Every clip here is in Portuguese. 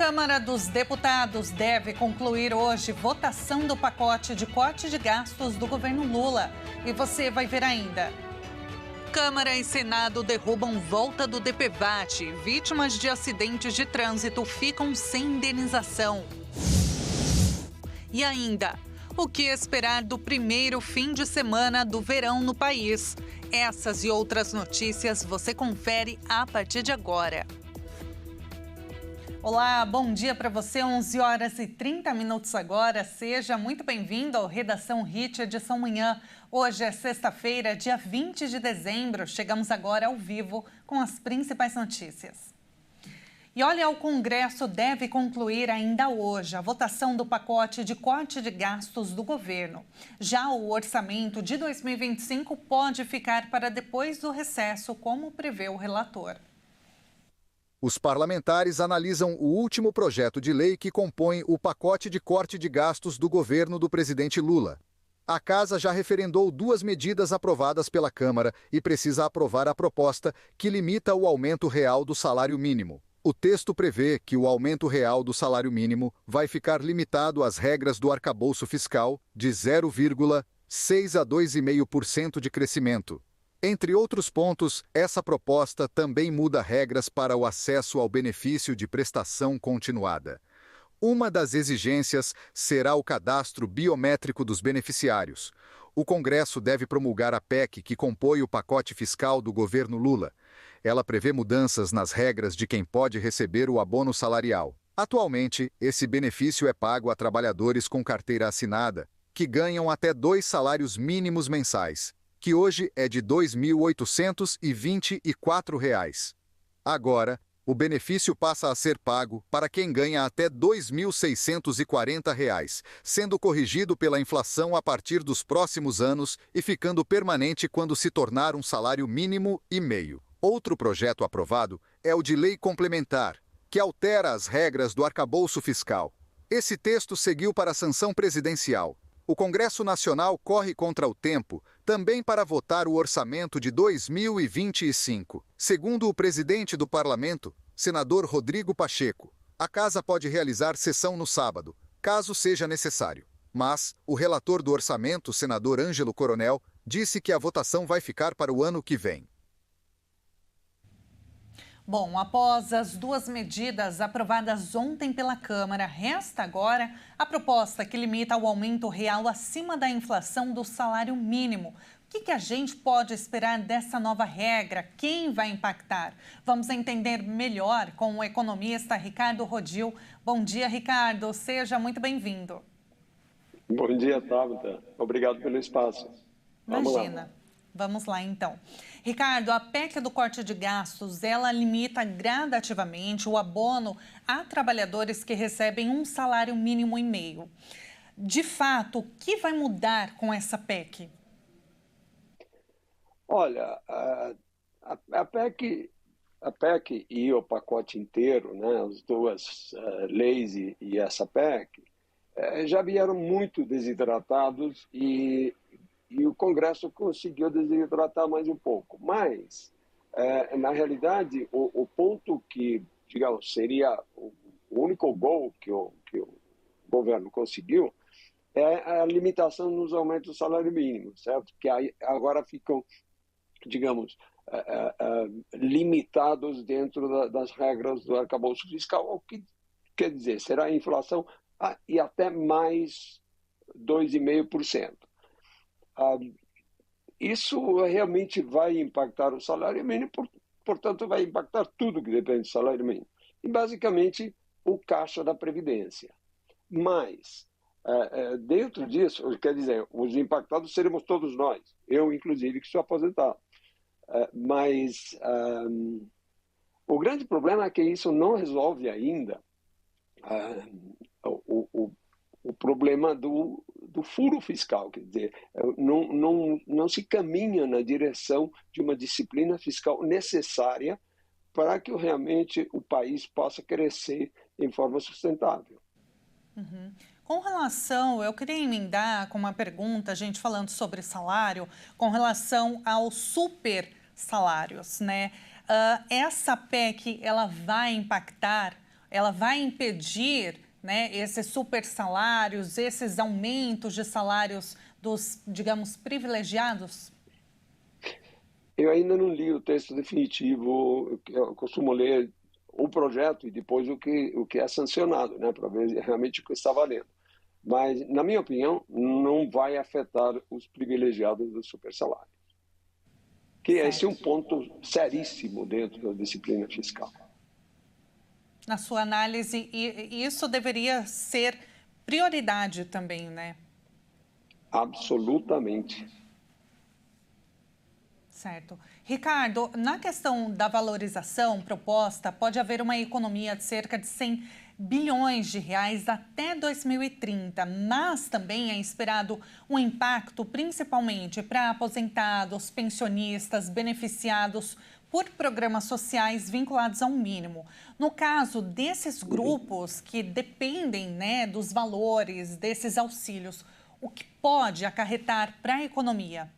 Câmara dos Deputados deve concluir hoje votação do pacote de corte de gastos do governo Lula. E você vai ver ainda. Câmara e Senado derrubam volta do DPVAT. Vítimas de acidentes de trânsito ficam sem indenização. E ainda, o que esperar do primeiro fim de semana do verão no país? Essas e outras notícias você confere a partir de agora. Olá, bom dia para você, 11 horas e 30 minutos agora. Seja muito bem-vindo ao Redação Hit, edição manhã. Hoje é sexta-feira, dia 20 de dezembro. Chegamos agora ao vivo com as principais notícias. E olha, o Congresso deve concluir ainda hoje a votação do pacote de corte de gastos do governo. Já o orçamento de 2025 pode ficar para depois do recesso, como prevê o relator. Os parlamentares analisam o último projeto de lei que compõe o pacote de corte de gastos do governo do presidente Lula. A Casa já referendou 2 medidas aprovadas pela Câmara e precisa aprovar a proposta que limita o aumento real do salário mínimo. O texto prevê que o aumento real do salário mínimo vai ficar limitado às regras do arcabouço fiscal de 0,6% a 2,5% de crescimento. Entre outros pontos, essa proposta também muda regras para o acesso ao benefício de prestação continuada. Uma das exigências será o cadastro biométrico dos beneficiários. O Congresso deve promulgar a PEC que compõe o pacote fiscal do governo Lula. Ela prevê mudanças nas regras de quem pode receber o abono salarial. Atualmente, esse benefício é pago a trabalhadores com carteira assinada, que ganham até 2 salários mínimos mensais, que hoje é de R$ 2.824. Agora, o benefício passa a ser pago para quem ganha até R$ 2.640, sendo corrigido pela inflação a partir dos próximos anos e ficando permanente quando se tornar um salário mínimo e meio. Outro projeto aprovado é o de lei complementar, que altera as regras do arcabouço fiscal. Esse texto seguiu para a sanção presidencial. O Congresso Nacional corre contra o tempo também para votar o orçamento de 2025. Segundo o presidente do Parlamento, senador Rodrigo Pacheco, a Casa pode realizar sessão no sábado, caso seja necessário. Mas o relator do orçamento, senador Ângelo Coronel, disse que a votação vai ficar para o ano que vem. Bom, após as 2 medidas aprovadas ontem pela Câmara, resta agora a proposta que limita o aumento real acima da inflação do salário mínimo. O que a gente pode esperar dessa nova regra? Quem vai impactar? Vamos entender melhor com o economista Ricardo Rodil. Bom dia, Ricardo. Seja muito bem-vindo. Bom dia, Tabata. Obrigado pelo espaço. Imagina. Vamos lá, então. Ricardo, a PEC do corte de gastos, ela limita gradativamente o abono a trabalhadores que recebem um salário mínimo e meio. De fato, o que vai mudar com essa PEC? Olha, a PEC e o pacote inteiro, né, as 2 leis e essa PEC, já vieram muito desidratados e o Congresso conseguiu desidratar mais um pouco. Mas, na realidade, o ponto que, digamos, seria o único gol que o governo conseguiu é a limitação nos aumentos do salário mínimo, certo? Que aí agora ficam, digamos, limitados dentro das regras do arcabouço fiscal, o que quer dizer, será a inflação e até mais 2,5%. Isso realmente vai impactar o salário mínimo, portanto, vai impactar tudo que depende do salário mínimo. E, basicamente, o caixa da Previdência. Mas, dentro disso, quer dizer, os impactados seremos todos nós, eu, inclusive, que sou aposentado. Mas o grande problema é que isso não resolve ainda o problema do furo fiscal, quer dizer, não se caminha na direção de uma disciplina fiscal necessária para que realmente o país possa crescer em forma sustentável. Uhum. Com relação, eu queria emendar com uma pergunta, a gente falando sobre salário, com relação aos super salários, né? Essa PEC, ela vai impactar ela vai impedir, né, esses super salários, esses aumentos de salários dos, digamos, privilegiados? Eu ainda não li o texto definitivo, eu costumo ler o projeto e depois o que é sancionado, né, para ver realmente o que está valendo. Mas, na minha opinião, não vai afetar os privilegiados do super salário. Que esse é um Certo. ponto seríssimo dentro da disciplina fiscal. Na sua análise, e isso deveria ser prioridade também, né? Absolutamente. Certo. Ricardo, na questão da valorização proposta, pode haver uma economia de cerca de 100 bilhões de reais até 2030, mas também é esperado um impacto principalmente para aposentados, pensionistas, beneficiados por programas sociais vinculados ao mínimo. No caso desses grupos que dependem, né, dos valores desses auxílios, o que pode acarretar para a economia?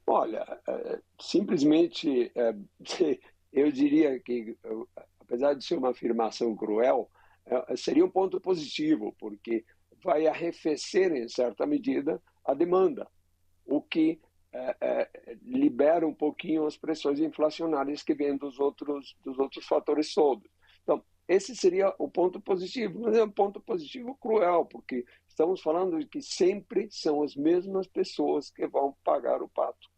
Olha, simplesmente, eu diria que, apesar de ser uma afirmação cruel, seria um ponto positivo, porque vai arrefecer, em certa medida, a demanda, o que libera um pouquinho as pressões inflacionárias que vêm dos outros fatores todos. Então, esse seria o ponto positivo, mas é um ponto positivo cruel, porque estamos falando de que sempre são as mesmas pessoas que vão pagar o pato.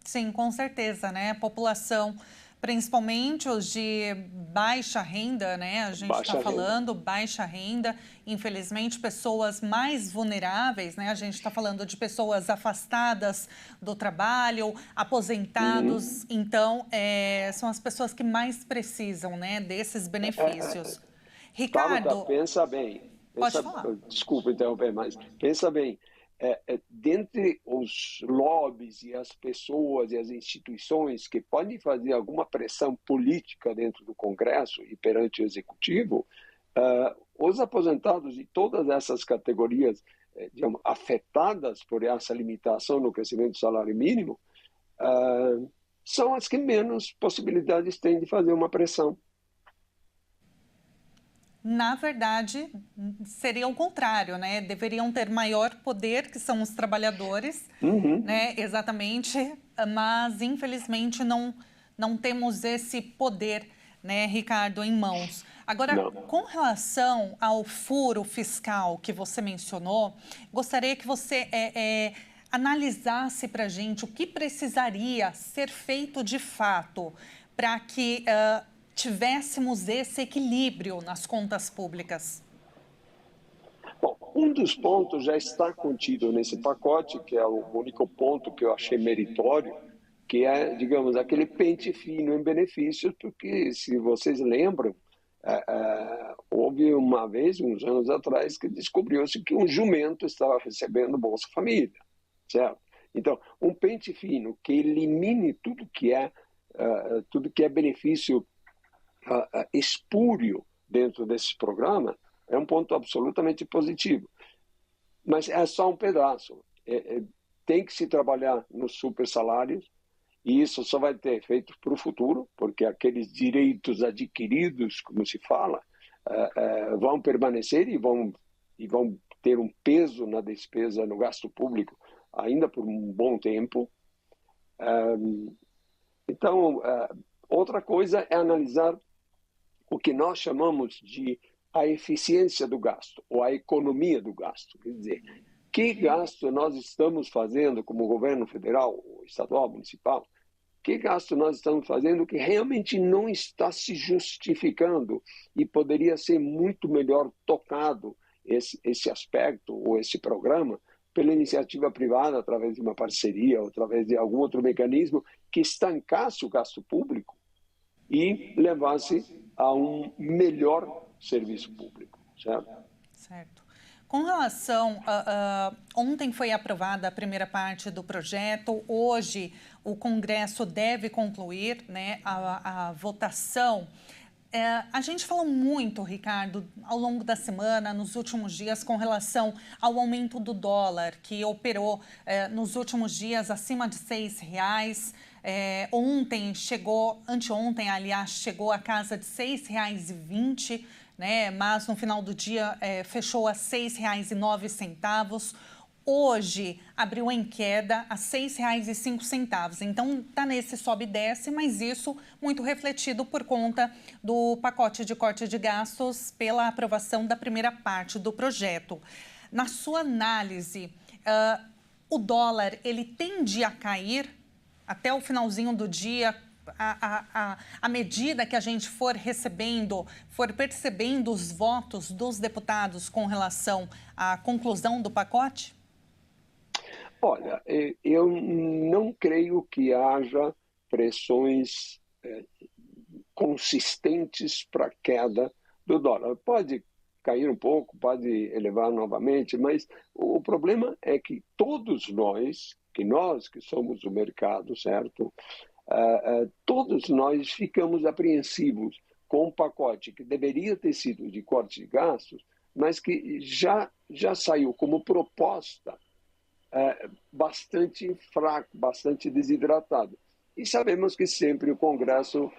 Sim, com certeza, né? A população, principalmente os de baixa renda, né? A gente está Baixa renda. falando baixa renda, infelizmente, pessoas mais vulneráveis, né? A gente está falando de pessoas afastadas do trabalho, aposentados. Então, são as pessoas que mais precisam, né, desses benefícios. Tabata, Ricardo, pensa bem. pode falar. Desculpa interromper, mas pensa bem. Dentre os lobbies e as pessoas e as instituições que podem fazer alguma pressão política dentro do Congresso e perante o Executivo, os aposentados de todas essas categorias digamos, afetadas por essa limitação no crescimento do salário mínimo são as que menos possibilidades têm de fazer uma pressão. Na verdade, seria o contrário, né? Deveriam ter maior poder, que são os trabalhadores, né? Exatamente, mas infelizmente não temos esse poder, né, Ricardo, em mãos. Agora, Não. com relação ao furo fiscal que você mencionou, gostaria que você analisasse para a gente o que precisaria ser feito de fato para que tivéssemos esse equilíbrio nas contas públicas. Bom, um dos pontos já está contido nesse pacote, que é o único ponto que eu achei meritório, que é, digamos, aquele pente fino em benefícios, porque, se vocês lembram, houve uma vez, uns anos atrás, que descobriu-se que um jumento estava recebendo Bolsa Família, certo? Então, um pente fino que elimine tudo que é benefício espúrio dentro desse programa é um ponto absolutamente positivo. Mas é só um pedaço. Tem que se trabalhar nos super salários e isso só vai ter efeito para o futuro, porque aqueles direitos adquiridos, como se fala, vão permanecer e vão ter um peso na despesa, no gasto público, ainda por um bom tempo. Então, outra coisa é analisar o que nós chamamos de a eficiência do gasto, ou a economia do gasto. Quer dizer, que gasto nós estamos fazendo como governo federal, estadual, municipal, que gasto nós estamos fazendo que realmente não está se justificando e poderia ser muito melhor tocado esse aspecto ou esse programa pela iniciativa privada, através de uma parceria ou através de algum outro mecanismo que estancasse o gasto público e levasse a um melhor serviço público, certo? Certo. Com relação ontem foi aprovada a primeira parte do projeto, hoje o Congresso deve concluir, né, a votação. A gente falou muito, Ricardo, ao longo da semana, nos últimos dias, com relação ao aumento do dólar, que operou nos últimos dias acima de R$ 6. Anteontem, aliás, chegou a casa de R$ 6,20, né? Mas no final do dia fechou a R$ 6,09. Hoje abriu em queda a R$ 6,05. Então, está nesse sobe e desce, mas isso muito refletido por conta do pacote de corte de gastos pela aprovação da primeira parte do projeto. Na sua análise, o dólar ele tende a cair até o finalzinho do dia, à medida que a gente for percebendo os votos dos deputados com relação à conclusão do pacote? Olha, eu não creio que haja pressões consistentes para a queda do dólar. Pode cair um pouco, pode elevar novamente, mas o problema é que todos nós que somos o mercado, certo? Todos nós ficamos apreensivos com um pacote que deveria ter sido de corte de gastos, mas que já saiu como proposta bastante fraco, bastante desidratado. E sabemos que sempre o Congresso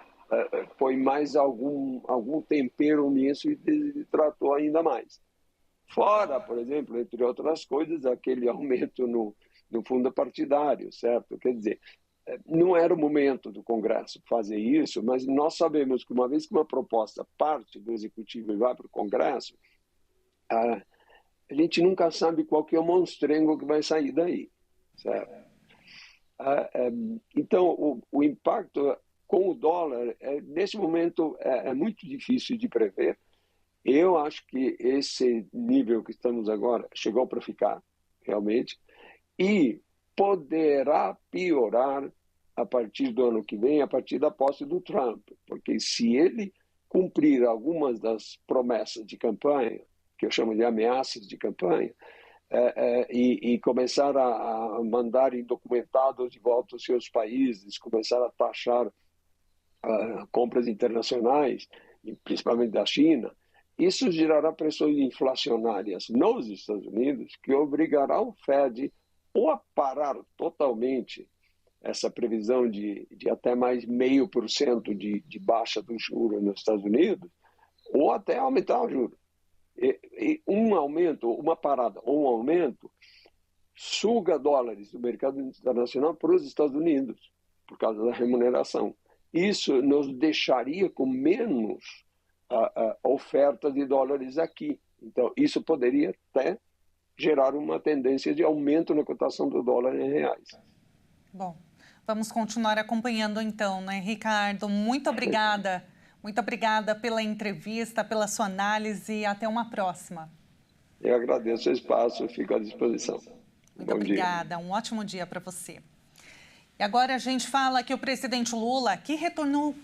põe mais algum tempero nisso e desidratou ainda mais. Fora, por exemplo, entre outras coisas, aquele aumento no fundo partidário, certo? Quer dizer, não era o momento do Congresso fazer isso, mas nós sabemos que uma vez que uma proposta parte do Executivo e vai para o Congresso, a gente nunca sabe qual que é o monstrengo que vai sair daí, certo? Então, o impacto com o dólar, nesse momento, é muito difícil de prever. Eu acho que esse nível que estamos agora chegou para ficar, realmente, e poderá piorar a partir do ano que vem, a partir da posse do Trump, porque se ele cumprir algumas das promessas de campanha, que eu chamo de ameaças de campanha, e começar a mandar indocumentados de volta aos seus países, começar a taxar compras internacionais, principalmente da China, isso gerará pressões inflacionárias nos Estados Unidos que obrigará o Fed ou a parar totalmente essa previsão de até mais 0,5% de baixa do juro nos Estados Unidos, ou até aumentar o juro. E um aumento, uma parada ou um aumento, suga dólares do mercado internacional para os Estados Unidos, por causa da remuneração. Isso nos deixaria com menos oferta de dólares aqui. Então, isso poderia até gerar uma tendência de aumento na cotação do dólar em reais. Bom, vamos continuar acompanhando então, né, Ricardo? Muito obrigada. Muito obrigada pela entrevista, pela sua análise e até uma próxima. Eu agradeço o espaço, fico à disposição. Muito obrigada, um ótimo dia para você. E agora a gente fala que o presidente Lula, que retornou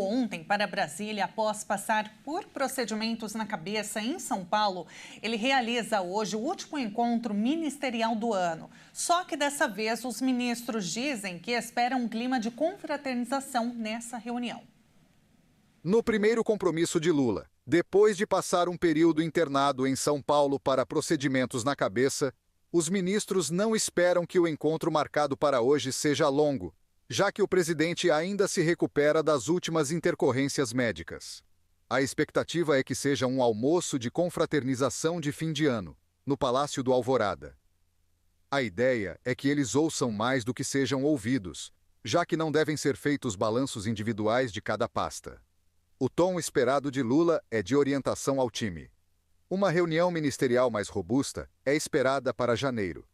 ontem para Brasília após passar por procedimentos na cabeça em São Paulo, ele realiza hoje o último encontro ministerial do ano. Só que dessa vez os ministros dizem que esperam um clima de confraternização nessa reunião. No primeiro compromisso de Lula, depois de passar um período internado em São Paulo para procedimentos na cabeça, os ministros não esperam que o encontro marcado para hoje seja longo, já que o presidente ainda se recupera das últimas intercorrências médicas. A expectativa é que seja um almoço de confraternização de fim de ano, no Palácio do Alvorada. A ideia é que eles ouçam mais do que sejam ouvidos, já que não devem ser feitos balanços individuais de cada pasta. O tom esperado de Lula é de orientação ao time. Uma reunião ministerial mais robusta é esperada para janeiro.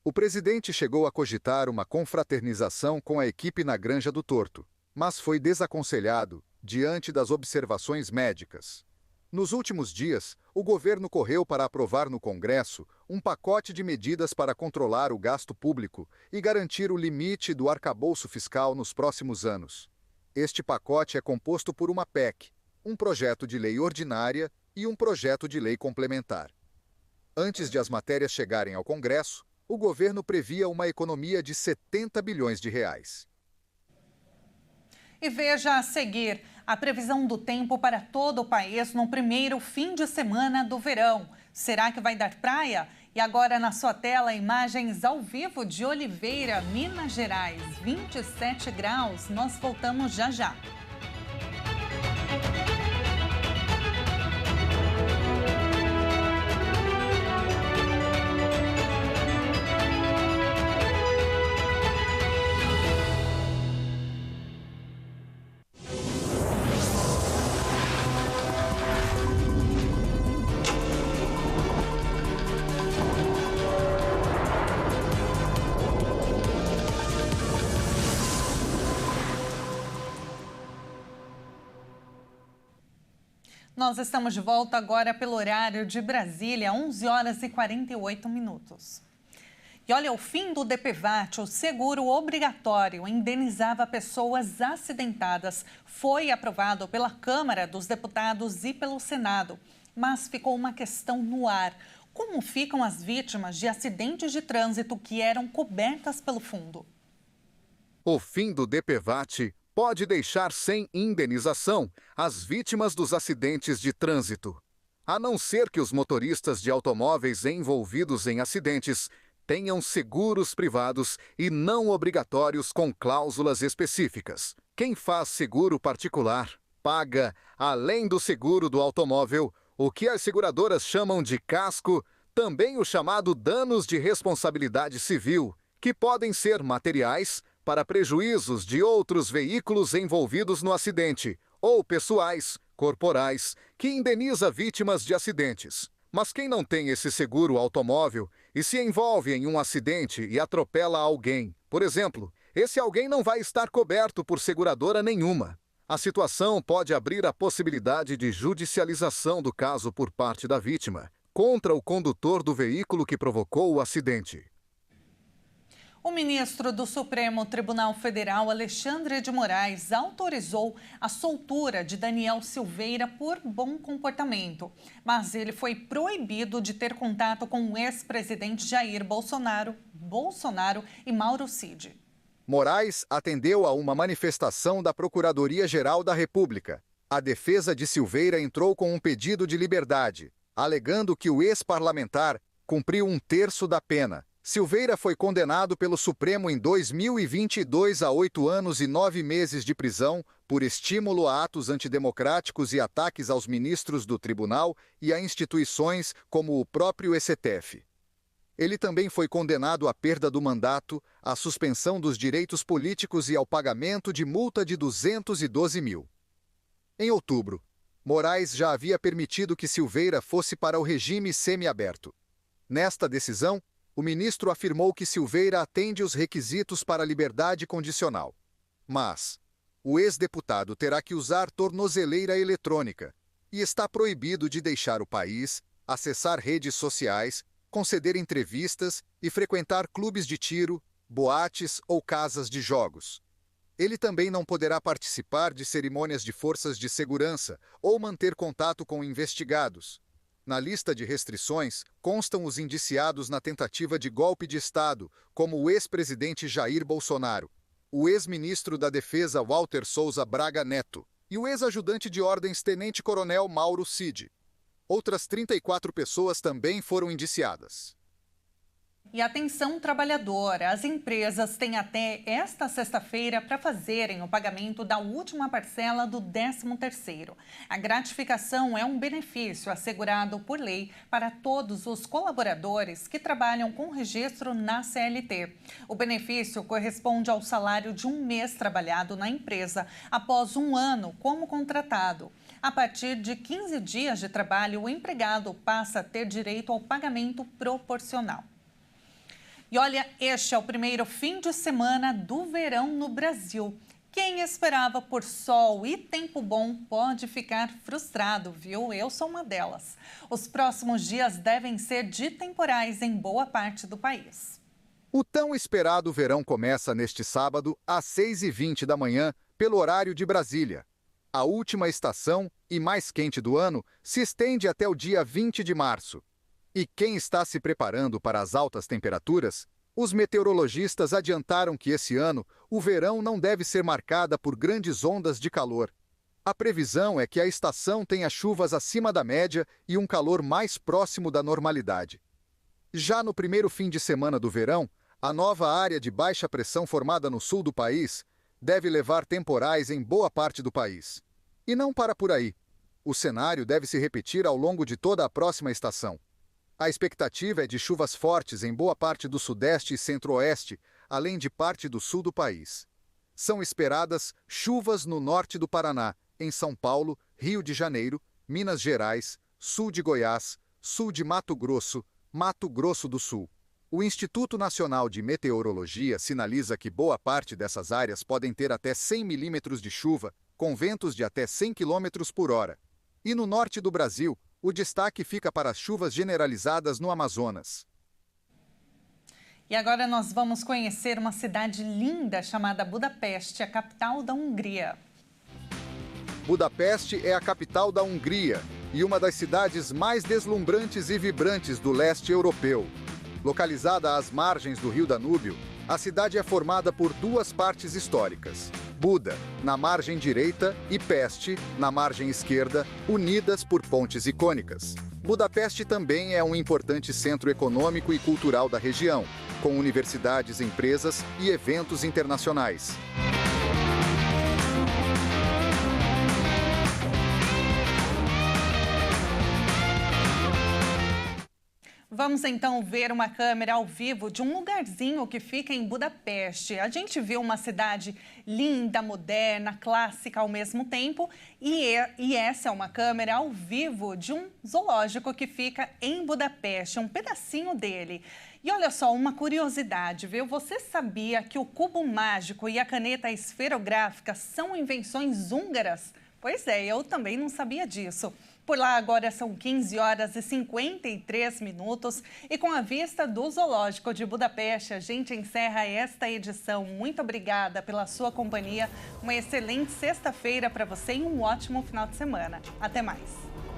O presidente chegou a cogitar uma confraternização com a equipe na Granja do Torto, mas foi desaconselhado diante das observações médicas. Nos últimos dias, o governo correu para aprovar no Congresso um pacote de medidas para controlar o gasto público e garantir o limite do arcabouço fiscal nos próximos anos. Este pacote é composto por uma PEC, um projeto de lei ordinária e um projeto de lei complementar. Antes de as matérias chegarem ao Congresso, o governo previa uma economia de 70 bilhões de reais. E veja a seguir a previsão do tempo para todo o país no primeiro fim de semana do verão. Será que vai dar praia? E agora na sua tela, imagens ao vivo de Oliveira, Minas Gerais, 27 graus. Nós voltamos já já. Nós estamos de volta agora pelo horário de Brasília, 11 horas e 48 minutos. E olha, o fim do DPVAT, o seguro obrigatório, indenizava pessoas acidentadas, foi aprovado pela Câmara dos Deputados e pelo Senado, mas ficou uma questão no ar. Como ficam as vítimas de acidentes de trânsito que eram cobertas pelo fundo? O fim do DPVAT pode deixar sem indenização as vítimas dos acidentes de trânsito, a não ser que os motoristas de automóveis envolvidos em acidentes tenham seguros privados e não obrigatórios com cláusulas específicas. Quem faz seguro particular paga, além do seguro do automóvel, o que as seguradoras chamam de casco, também o chamado danos de responsabilidade civil, que podem ser materiais para prejuízos de outros veículos envolvidos no acidente, ou pessoais, corporais, que indeniza vítimas de acidentes. Mas quem não tem esse seguro automóvel e se envolve em um acidente e atropela alguém, por exemplo, esse alguém não vai estar coberto por seguradora nenhuma. A situação pode abrir a possibilidade de judicialização do caso por parte da vítima, contra o condutor do veículo que provocou o acidente. O ministro do Supremo Tribunal Federal, Alexandre de Moraes, autorizou a soltura de Daniel Silveira por bom comportamento, mas ele foi proibido de ter contato com o ex-presidente Jair Bolsonaro e Mauro Cid. Moraes atendeu a uma manifestação da Procuradoria-Geral da República. A defesa de Silveira entrou com um pedido de liberdade, alegando que o ex-parlamentar cumpriu 1/3 da pena. Silveira foi condenado pelo Supremo em 2022 a 8 anos e 9 meses de prisão por estímulo a atos antidemocráticos e ataques aos ministros do tribunal e a instituições como o próprio STF. Ele também foi condenado à perda do mandato, à suspensão dos direitos políticos e ao pagamento de multa de 212 mil. Em outubro, Moraes já havia permitido que Silveira fosse para o regime semiaberto. Nesta decisão, o ministro afirmou que Silveira atende os requisitos para a liberdade condicional. Mas o ex-deputado terá que usar tornozeleira eletrônica e está proibido de deixar o país, acessar redes sociais, conceder entrevistas e frequentar clubes de tiro, boates ou casas de jogos. Ele também não poderá participar de cerimônias de forças de segurança ou manter contato com investigados. Na lista de restrições constam os indiciados na tentativa de golpe de Estado, como o ex-presidente Jair Bolsonaro, o ex-ministro da Defesa Walter Souza Braga Neto e o ex-ajudante de ordens tenente-coronel Mauro Cid. Outras 34 pessoas também foram indiciadas. E atenção, trabalhador, as empresas têm até esta sexta-feira para fazerem o pagamento da última parcela do 13º. A gratificação é um benefício assegurado por lei para todos os colaboradores que trabalham com registro na CLT. O benefício corresponde ao salário de um mês trabalhado na empresa após 1 ano como contratado. A partir de 15 dias de trabalho, o empregado passa a ter direito ao pagamento proporcional. E olha, este é o primeiro fim de semana do verão no Brasil. Quem esperava por sol e tempo bom pode ficar frustrado, viu? Eu sou uma delas. Os próximos dias devem ser de temporais em boa parte do país. O tão esperado verão começa neste sábado, às 6h20 da manhã, pelo horário de Brasília. A última estação e mais quente do ano se estende até o dia 20 de março. E quem está se preparando para as altas temperaturas? Os meteorologistas adiantaram que esse ano o verão não deve ser marcada por grandes ondas de calor. A previsão é que a estação tenha chuvas acima da média e um calor mais próximo da normalidade. Já no primeiro fim de semana do verão, a nova área de baixa pressão formada no sul do país deve levar temporais em boa parte do país. E não para por aí. O cenário deve se repetir ao longo de toda a próxima estação. A expectativa é de chuvas fortes em boa parte do sudeste e centro-oeste, além de parte do sul do país. São esperadas chuvas no norte do Paraná, em São Paulo, Rio de Janeiro, Minas Gerais, sul de Goiás, sul de Mato Grosso do Sul. O Instituto Nacional de Meteorologia sinaliza que boa parte dessas áreas podem ter até 100 milímetros de chuva, com ventos de até 100 km por hora. E no norte do Brasil, o destaque fica para as chuvas generalizadas no Amazonas. E agora nós vamos conhecer uma cidade linda chamada Budapeste, a capital da Hungria. Budapeste é a capital da Hungria e uma das cidades mais deslumbrantes e vibrantes do leste europeu. Localizada às margens do rio Danúbio, a cidade é formada por duas partes históricas: Buda, na margem direita, e Peste, na margem esquerda, unidas por pontes icônicas. Budapeste também é um importante centro econômico e cultural da região, com universidades, empresas e eventos internacionais. Vamos então ver uma câmera ao vivo de um lugarzinho que fica em Budapeste. A gente viu uma cidade linda, moderna, clássica ao mesmo tempo. E essa é uma câmera ao vivo de um zoológico que fica em Budapeste, um pedacinho dele. E olha só, uma curiosidade, viu? Você sabia que o cubo mágico e a caneta esferográfica são invenções húngaras? Pois é, eu também não sabia disso. Por lá agora são 15 horas e 53 minutos e com a vista do Zoológico de Budapeste, a gente encerra esta edição. Muito obrigada pela sua companhia, uma excelente sexta-feira para você e um ótimo final de semana. Até mais!